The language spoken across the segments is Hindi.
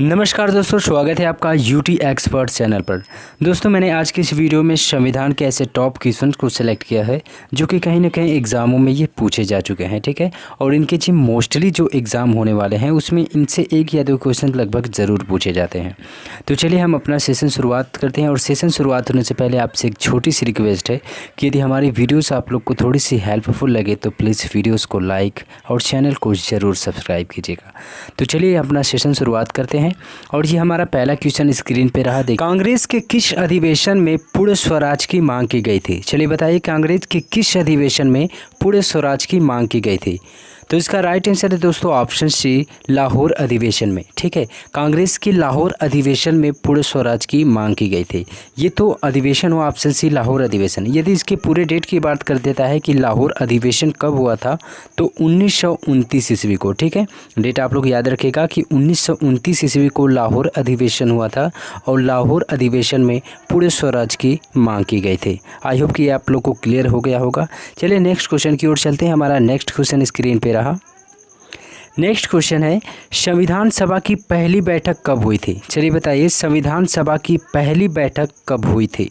नमस्कार दोस्तों, स्वागत है आपका यूटी एक्सपर्ट चैनल पर। दोस्तों, मैंने आज की इस वीडियो में संविधान के ऐसे टॉप क्वेश्चन को सिलेक्ट किया है जो कि कहीं ना कहीं एग्ज़ामों में ये पूछे जा चुके हैं, ठीक है। और इनके जी मोस्टली जो एग्ज़ाम होने वाले हैं उसमें इनसे एक या दो क्वेश्चन लगभग ज़रूर पूछे जाते हैं। तो चलिए हम अपना सेशन शुरुआत करते हैं। और सेशन शुरुआत होने से पहले आपसे एक छोटी सी रिक्वेस्ट है कि यदि हमारी वीडियोज़ आप लोग को थोड़ी सी हेल्पफुल लगे तो प्लीज़ वीडियोज़ को लाइक और चैनल को ज़रूर सब्सक्राइब कीजिएगा। तो चलिए अपना सेशन शुरुआत करते हैं। और ये हमारा पहला क्वेश्चन स्क्रीन पे रहा। देखिए, कांग्रेस के किस अधिवेशन में पूर्ण स्वराज की मांग की गई थी? चलिए बताइए, कांग्रेस के किस अधिवेशन में पूर्ण स्वराज की मांग की गई थी? तो इसका राइट आंसर है दोस्तों ऑप्शन सी, लाहौर अधिवेशन में, ठीक है। कांग्रेस की लाहौर अधिवेशन में पूर्ण स्वराज की मांग की गई थी। ये तो अधिवेशन हुआ ऑप्शन सी, लाहौर अधिवेशन। यदि इसके पूरे डेट की बात कर देता है कि लाहौर अधिवेशन कब हुआ था, तो 1929 ईस्वी को, ठीक है। डेट आप लोग याद रखिएगा कि 1929 ईस्वी को लाहौर अधिवेशन हुआ था और लाहौर अधिवेशन में पूर्ण स्वराज की मांग की गई थी। आई होप कि आप लोग को क्लियर हो गया होगा। चलिए नेक्स्ट क्वेश्चन की ओर चलते हैं। हमारा नेक्स्ट क्वेश्चन स्क्रीन पे रहा। नेक्स्ट क्वेश्चन है, संविधान सभा की पहली बैठक कब हुई थी? चलिए बताइए, संविधान सभा की पहली बैठक कब हुई थी?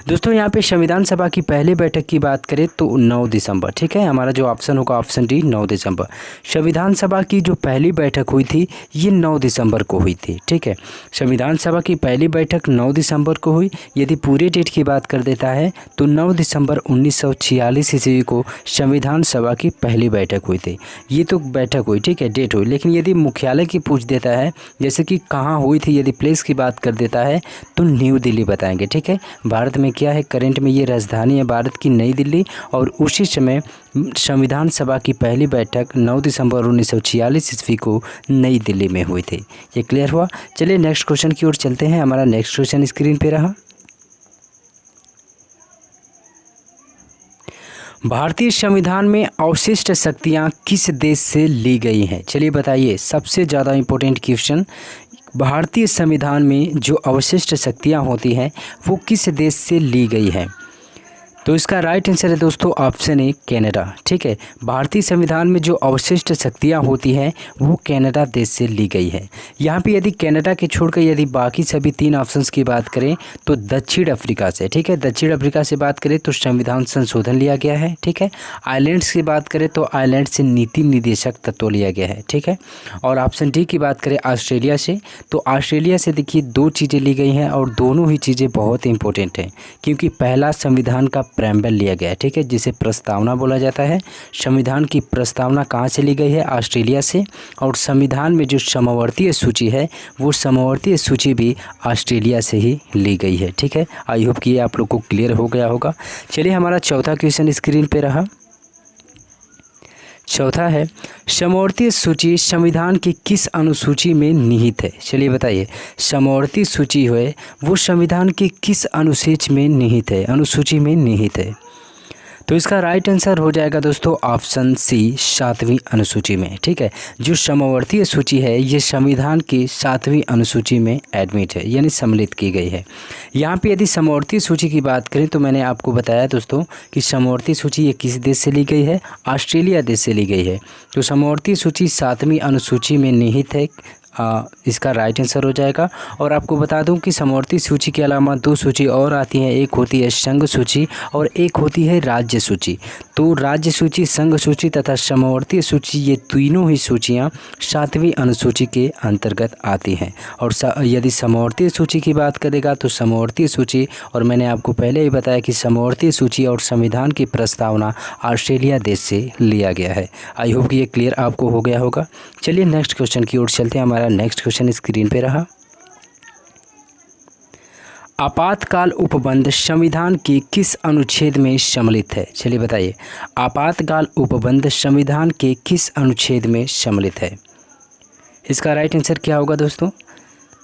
दोस्तों, यहाँ पे संविधान सभा की पहली बैठक की बात करें तो 9 दिसंबर, ठीक है। हमारा जो ऑप्शन होगा ऑप्शन डी, 9 दिसंबर। संविधान सभा की जो पहली बैठक हुई थी ये 9 दिसंबर को हुई थी, ठीक है। संविधान सभा की पहली बैठक 9 दिसंबर को हुई। यदि पूरे डेट की बात कर देता है तो 9 दिसंबर 1946 ईस्वी को संविधान सभा की पहली बैठक हुई थी। ये तो बैठक हुई, ठीक है, डेट हुई। लेकिन यदि मुख्यालय की पूछ देता है, जैसे कि कहाँ हुई थी, यदि प्लेस की बात कर देता है तो न्यू दिल्ली बताएंगे, ठीक है। भारत में क्या है, करंट में ये राजधानी है भारत की नई दिल्ली। और उसी समय संविधान सभा की पहली बैठक 9 दिसंबर 1946 ईस्वी को नई दिल्ली में हुई थी। ये क्लियर हुआ। चलिए नेक्स्ट क्वेश्चन की ओर चलते हैं। हमारा नेक्स्ट क्वेश्चन स्क्रीन पे रहा। भारतीय संविधान में अवशिष्ट शक्तियाँ किस देश से ली गई हैं? चलिए बताइए, सबसे ज़्यादा इम्पोर्टेंट क्वेश्चन, भारतीय संविधान में जो अवशिष्ट शक्तियाँ होती हैं वो किस देश से ली गई हैं? तो इसका राइट आंसर है दोस्तों ऑप्शन ए, कनाडा, ठीक है। भारतीय संविधान में जो अवशिष्ट शक्तियाँ होती हैं वो कनाडा देश से ली गई है। यहाँ पे यदि कनाडा के छोड़कर यदि बाकी सभी 3 ऑप्शंस की बात करें तो दक्षिण अफ्रीका से, ठीक है। दक्षिण अफ्रीका से बात करें तो संविधान संशोधन लिया गया है, ठीक है। आइलैंड्स की बात करें तो आइलैंड से नीति निर्देशक तत्व लिया गया है, ठीक है। और ऑप्शन डी की बात करें ऑस्ट्रेलिया से, तो ऑस्ट्रेलिया से देखिए 2 चीज़ें ली गई हैं और दोनों ही चीज़ें बहुत इंपॉर्टेंट हैं। क्योंकि पहला संविधान का प्रेम्बल लिया गया है, ठीक है, जिसे प्रस्तावना बोला जाता है। संविधान की प्रस्तावना कहाँ से ली गई है? ऑस्ट्रेलिया से। और संविधान में जो समवर्तीय सूची है वो समवर्तीय सूची भी ऑस्ट्रेलिया से ही ली गई है, ठीक है। आई होप कि ये आप लोग को क्लियर हो गया होगा। चलिए हमारा चौथा क्वेश्चन स्क्रीन पे रहा। चौथा है, समवर्ती सूची संविधान की किस अनुसूची में निहित है? चलिए बताइए, समवर्ती सूची है वो संविधान की किस अनुच्छेद में निहित है, अनुसूची में निहित है? तो इसका राइट आंसर हो जाएगा दोस्तों ऑप्शन सी, 7वीं अनुसूची में, ठीक है। जो समवर्तीय सूची है ये संविधान की 7वीं अनुसूची में एडमिट है, यानी सम्मिलित की गई है। यहाँ पे यदि समवर्तीय सूची की बात करें तो मैंने आपको बताया दोस्तों कि समवर्तीय सूची ये किस देश से ली गई है? ऑस्ट्रेलिया देश से ली गई है। तो समवर्तीय सूची 7वीं अनुसूची में निहित है, इसका राइट आंसर हो जाएगा। और आपको बता दूं कि समवर्ती सूची के अलावा 2 सूची और आती हैं, एक होती है संघ सूची और एक होती है राज्य सूची। तो राज्य सूची, संघ सूची तथा समवर्ती सूची ये तीनों ही सूचियां 7वीं अनुसूची के अंतर्गत आती हैं। और यदि समवर्ती सूची की बात करेगा तो समवर्ती सूची, और मैंने आपको पहले ही बताया कि समवर्ती सूची और संविधान की प्रस्तावना ऑस्ट्रेलिया देश से लिया गया है। आई होप कि ये क्लियर आपको हो गया होगा। चलिए नेक्स्ट क्वेश्चन की ओर चलते हैं। हमारा नेक्स्ट क्वेश्चन स्क्रीन पे रहा। आपातकाल उपबंध संविधान के किस अनुच्छेद में सम्मिलित है? चलिए बताइए, आपातकाल उपबंध संविधान के किस अनुच्छेद में सम्मिलित है? इसका राइट आंसर क्या होगा दोस्तों?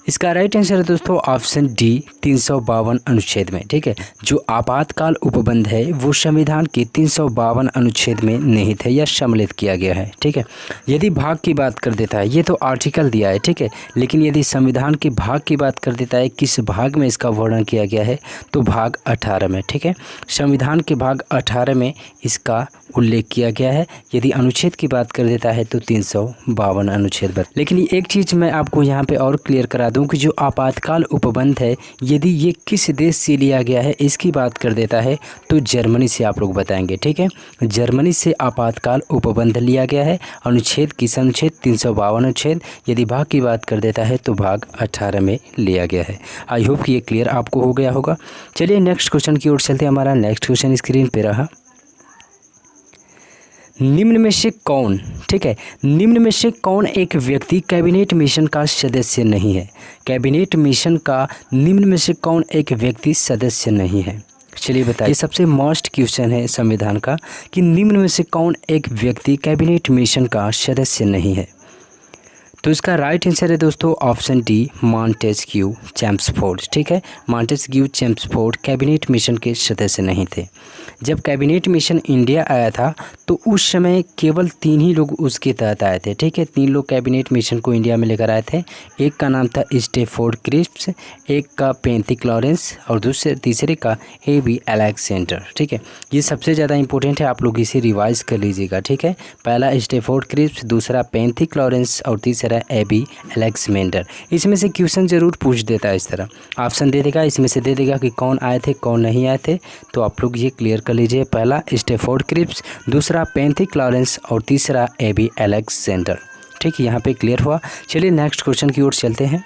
इसका राइट आंसर है दोस्तों ऑप्शन डी, 352 अनुच्छेद में, ठीक है। जो आपातकाल उपबंध है वो संविधान के 352 अनुच्छेद में निहित है या सम्मिलित किया गया है, ठीक है। यदि भाग की बात कर देता है, ये तो आर्टिकल दिया है, ठीक है, लेकिन यदि संविधान के भाग की बात कर देता है, किस भाग में इसका वर्णन किया गया है, तो भाग 18 में, ठीक है। संविधान के भाग 18 में इसका उल्लेख किया गया है। यदि अनुच्छेद की बात कर देता है तो 352 अनुच्छेद। लेकिन एक चीज़ मैं आपको यहाँ पे और क्लियर करा दूँ कि जो आपातकाल उपबंध है, यदि ये किस देश से लिया गया है इसकी बात कर देता है तो जर्मनी से आप लोग बताएंगे। ठीक है, जर्मनी से आपातकाल उपबंध लिया गया है। अनुच्छेद किस अनुच्छेद? 352 अनुच्छेद। यदि भाग की बात कर देता है तो भाग 18 में लिया गया है। आई होप कि ये क्लियर आपको हो गया होगा। चलिए नेक्स्ट क्वेश्चन की ओर चलते हैं। हमारा नेक्स्ट क्वेश्चन स्क्रीन पे रहा। निम्न में से कौन, ठीक है, निम्न में से कौन एक व्यक्ति कैबिनेट मिशन का सदस्य नहीं है? कैबिनेट मिशन का निम्न में से कौन एक व्यक्ति सदस्य नहीं है? चलिए बताइए। ये सबसे मोस्ट क्वेश्चन है संविधान का कि निम्न में से कौन एक व्यक्ति कैबिनेट मिशन का सदस्य नहीं है। तो इसका राइट आंसर है दोस्तों ऑप्शन डी, मॉन्टेस्क्यू चैम्सफोर्ड। ठीक है, मॉन्टेस्क्यू चैम्सफोर्ड कैबिनेट मिशन के सदस्य नहीं थे। जब कैबिनेट मिशन इंडिया आया था तो उस समय केवल 3 ही लोग उसके तहत आए थे। ठीक है, 3 लोग कैबिनेट मिशन को इंडिया में लेकर आए थे। एक का नाम था स्टेफोर्ड क्रिप्स, एक का पेंथिक लॉरेंस और तीसरे का A.B. अलेक्जेंडर। ठीक है, ये सबसे ज़्यादा इंपॉर्टेंट है, आप लोग इसे रिवाइज कर लीजिएगा। ठीक है, पहला स्टेफोर्ड क्रिप्स, दूसरा पेंथिक लॉरेंस और तीसरा A.B. अलेक्जेंडर। इसमें से क्वेश्चन ज़रूर पूछ देता है, इस तरह ऑप्शन दे देगा, इसमें से दे देगा कि कौन आए थे कौन नहीं आए थे। तो आप लोग ये क्लियर कर लीजिए, पहला स्टेफोर्ड क्रिप्स, दूसरा पेंथिक लॉरेंस और तीसरा A.B. अलेक्जेंडर। ठीक है, यहाँ पे क्लियर हुआ। चलिए नेक्स्ट क्वेश्चन की ओर चलते हैं।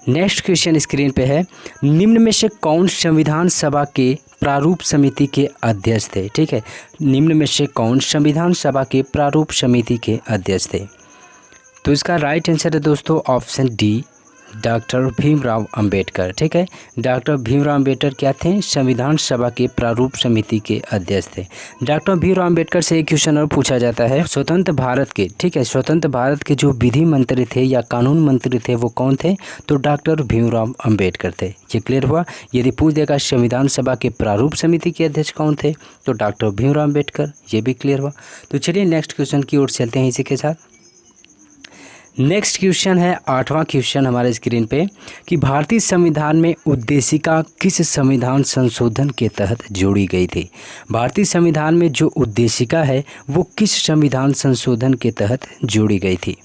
नेक्स्ट क्वेश्चन स्क्रीन पे है, निम्न में से कौन संविधान सभा के प्रारूप समिति के अध्यक्ष थे? ठीक है, निम्न में से कौन संविधान सभा के प्रारूप समिति के अध्यक्ष थे? तो इसका राइट आंसर है दोस्तों option D, doctor Bhimrao Ambedkar. ठीक है, डॉक्टर भीमराव अंबेडकर क्या थे? संविधान सभा के प्रारूप समिति के अध्यक्ष थे। डॉक्टर भीमराव अंबेडकर से एक क्वेश्चन और पूछा जाता है, स्वतंत्र भारत के, ठीक है, स्वतंत्र भारत के जो विधि मंत्री थे या कानून मंत्री थे वो कौन थे? तो डॉक्टर भीमराव अंबेडकर थे। ये क्लियर हुआ। यदि पूछ देगा संविधान सभा के प्रारूप समिति के अध्यक्ष कौन थे तो डॉक्टर भीमराव अंबेडकर, ये भी क्लियर हुआ। तो चलिए नेक्स्ट क्वेश्चन की ओर चलते हैं इसी के साथ। नेक्स्ट क्वेश्चन है 8वां क्वेश्चन हमारे स्क्रीन पे कि भारतीय संविधान में उद्देशिका किस संविधान संशोधन के तहत जोड़ी गई थी? भारतीय संविधान में जो उद्देशिका है वो किस संविधान संशोधन के तहत जोड़ी गई थी?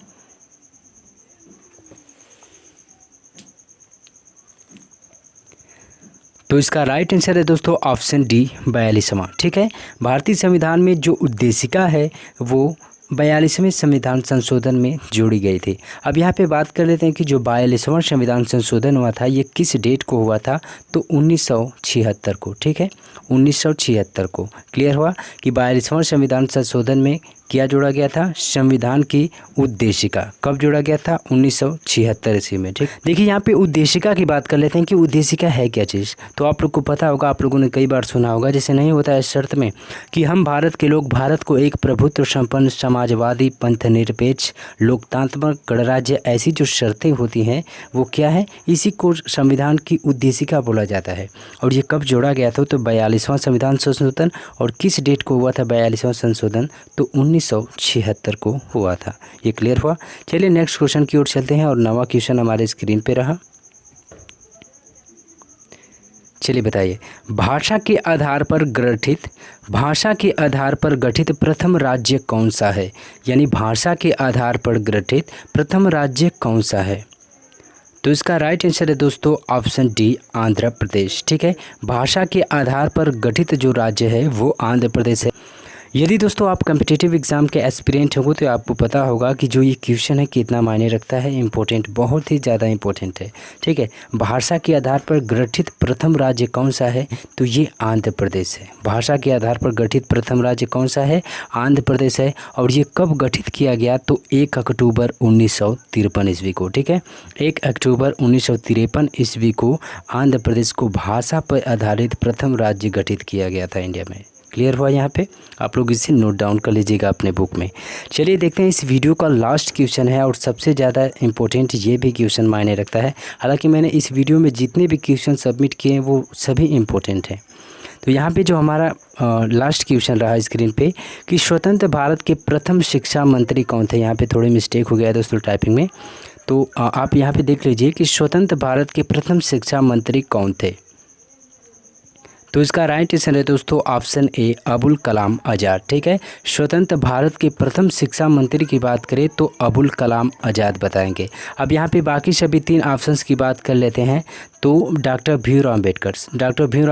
तो इसका राइट आंसर है दोस्तों ऑप्शन डी, 42वां। ठीक है, भारतीय संविधान में जो उद्देशिका है वो 42वें संविधान संशोधन में जोड़ी गई थी। अब यहाँ पे बात कर लेते हैं कि जो 42वां संविधान संशोधन हुआ था ये किस डेट को हुआ था? तो 1976 को। ठीक है, 1976 को। क्लियर हुआ कि 42वां संविधान संशोधन में क्या जोड़ा गया था? संविधान की उद्देशिका। कब जोड़ा गया था? 1976 ईस्वी में। ठीक, देखिए यहाँ पे उद्देशिका की बात कर लेते हैं कि उद्देशिका है क्या चीज़। तो आप लोग को पता होगा, आप लोगों ने कई बार सुना होगा, जैसे नहीं होता है शर्त में कि हम भारत के लोग भारत को एक प्रभुत्व संपन्न समाजवादी पंथ निरपेक्ष लोकतांत्रिक गणराज्य, ऐसी जो शर्तें होती हैं वो क्या है? इसी को संविधान की उद्देशिका बोला जाता है। और ये कब जोड़ा गया था? तो 42वां संविधान संशोधन। और किस डेट को हुआ था 42वां संशोधन? तो 1976 को हुआ था। ये क्लियर हुआ। चलिए नेक्स्ट क्वेश्चन की ओर चलते हैं और 9वां क्वेश्चन हमारे स्क्रीन पे रहा। चलिए बताइए, भाषा के आधार पर गठित प्रथम राज्य कौन सा है? यानी भाषा के आधार पर गठित प्रथम राज्य कौन सा है? तो इसका राइट आंसर है दोस्तों ऑप्शन डी, आंध्र प्रदेश। ठीक है, भाषा के आधार पर गठित जो राज्य है वो आंध्र प्रदेश है। यदि दोस्तों आप कम्पिटिटिव एग्ज़ाम के एस्पिरेंट हो तो आपको पता होगा कि जो ये क्वेश्चन है कितना मायने रखता है, इम्पोर्टेंट, बहुत ही ज़्यादा इम्पोर्टेंट है। ठीक है, भाषा के आधार पर गठित प्रथम राज्य कौन सा है? तो ये आंध्र प्रदेश है। भाषा के आधार पर गठित प्रथम राज्य कौन सा है? आंध्र प्रदेश है। और ये कब गठित किया गया? तो 1 अक्टूबर 1953 ईस्वी को। ठीक है, 1 अक्टूबर 1953 ईस्वी को आंध्र प्रदेश को भाषा पर आधारित प्रथम राज्य गठित किया गया था इंडिया में। क्लियर हुआ। यहाँ पे आप लोग इसे नोट डाउन कर लीजिएगा अपने बुक में। चलिए देखते हैं इस वीडियो का लास्ट क्वेश्चन है और सबसे ज़्यादा इम्पोर्टेंट ये भी क्वेश्चन मायने रखता है। हालांकि मैंने इस वीडियो में जितने भी क्वेश्चन सबमिट किए हैं वो सभी इम्पोर्टेंट हैं। तो यहाँ पे जो हमारा लास्ट क्वेश्चन रहा स्क्रीन पे कि स्वतंत्र भारत के प्रथम शिक्षा मंत्री कौन थे? यहाँ पे थोड़ी मिस्टेक हो गया है दोस्तों टाइपिंग में। तो आप यहाँ पे देख लीजिए कि स्वतंत्र भारत के प्रथम शिक्षा मंत्री कौन थे? तो इसका राइट आंसर है दोस्तों ऑप्शन ए अबुल कलाम आज़ाद। ठीक है, स्वतंत्र भारत के प्रथम शिक्षा मंत्री की बात करें तो अबुल कलाम आज़ाद बताएंगे। अब यहाँ पे बाकी सभी 3 ऑप्शंस की बात कर लेते हैं। तो डॉक्टर भीमराव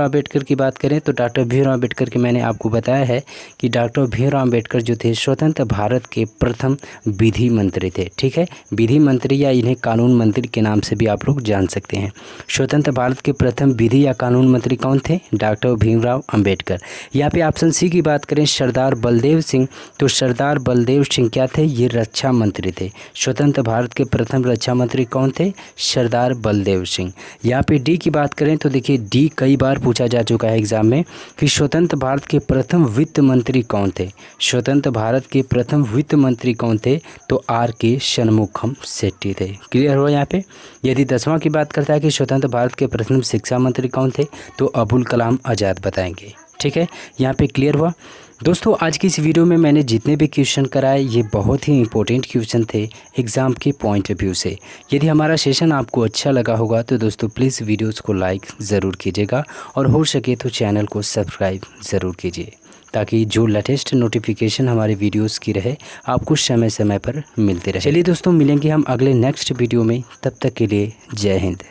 अम्बेडकर की बात करें तो डॉक्टर भीमराव अम्बेडकर की मैंने आपको बताया है कि डॉक्टर भीमराव अम्बेडकर जो थे स्वतंत्र भारत के प्रथम विधि मंत्री थे। ठीक है, विधि मंत्री या इन्हें कानून मंत्री के नाम से भी आप लोग जान सकते हैं। स्वतंत्र भारत के प्रथम विधि या कानून मंत्री कौन थे? डॉक्टर भीमराव अम्बेडकर। यहाँ पे ऑप्शन सी की बात करें सरदार बलदेव सिंह, तो सरदार बलदेव सिंह क्या थे? ये रक्षा मंत्री थे। स्वतंत्र भारत के प्रथम रक्षा मंत्री कौन थे? सरदार बलदेव सिंह। यहाँ पे डी की बात करें तो देखिए डी कई बार पूछा जा चुका है एग्जाम में कि स्वतंत्र भारत के प्रथम वित्त मंत्री कौन थे? स्वतंत्र भारत के प्रथम वित्त मंत्री कौन थे? तो आर के शनमुखम शेट्टी थे। क्लियर हो यहाँ पे। यदि 10वां की बात करता है कि स्वतंत्र भारत के प्रथम शिक्षा मंत्री कौन थे तो अबुल कलाम आज़ाद बताएंगे। ठीक है, यहाँ पे क्लियर हुआ। दोस्तों आज की इस वीडियो में मैंने जितने भी क्वेश्चन कराए ये बहुत ही इंपॉर्टेंट क्वेश्चन थे एग्ज़ाम के पॉइंट ऑफ व्यू से। यदि हमारा सेशन आपको अच्छा लगा होगा तो दोस्तों प्लीज़ वीडियोस को लाइक ज़रूर कीजिएगा और हो सके तो चैनल को सब्सक्राइब ज़रूर कीजिए ताकि जो लेटेस्ट नोटिफिकेशन हमारे वीडियोस की रहे आपको समय समय पर मिलते रहे। चलिए दोस्तों मिलेंगे हम अगले नेक्स्ट वीडियो में, तब तक के लिए जय हिंद।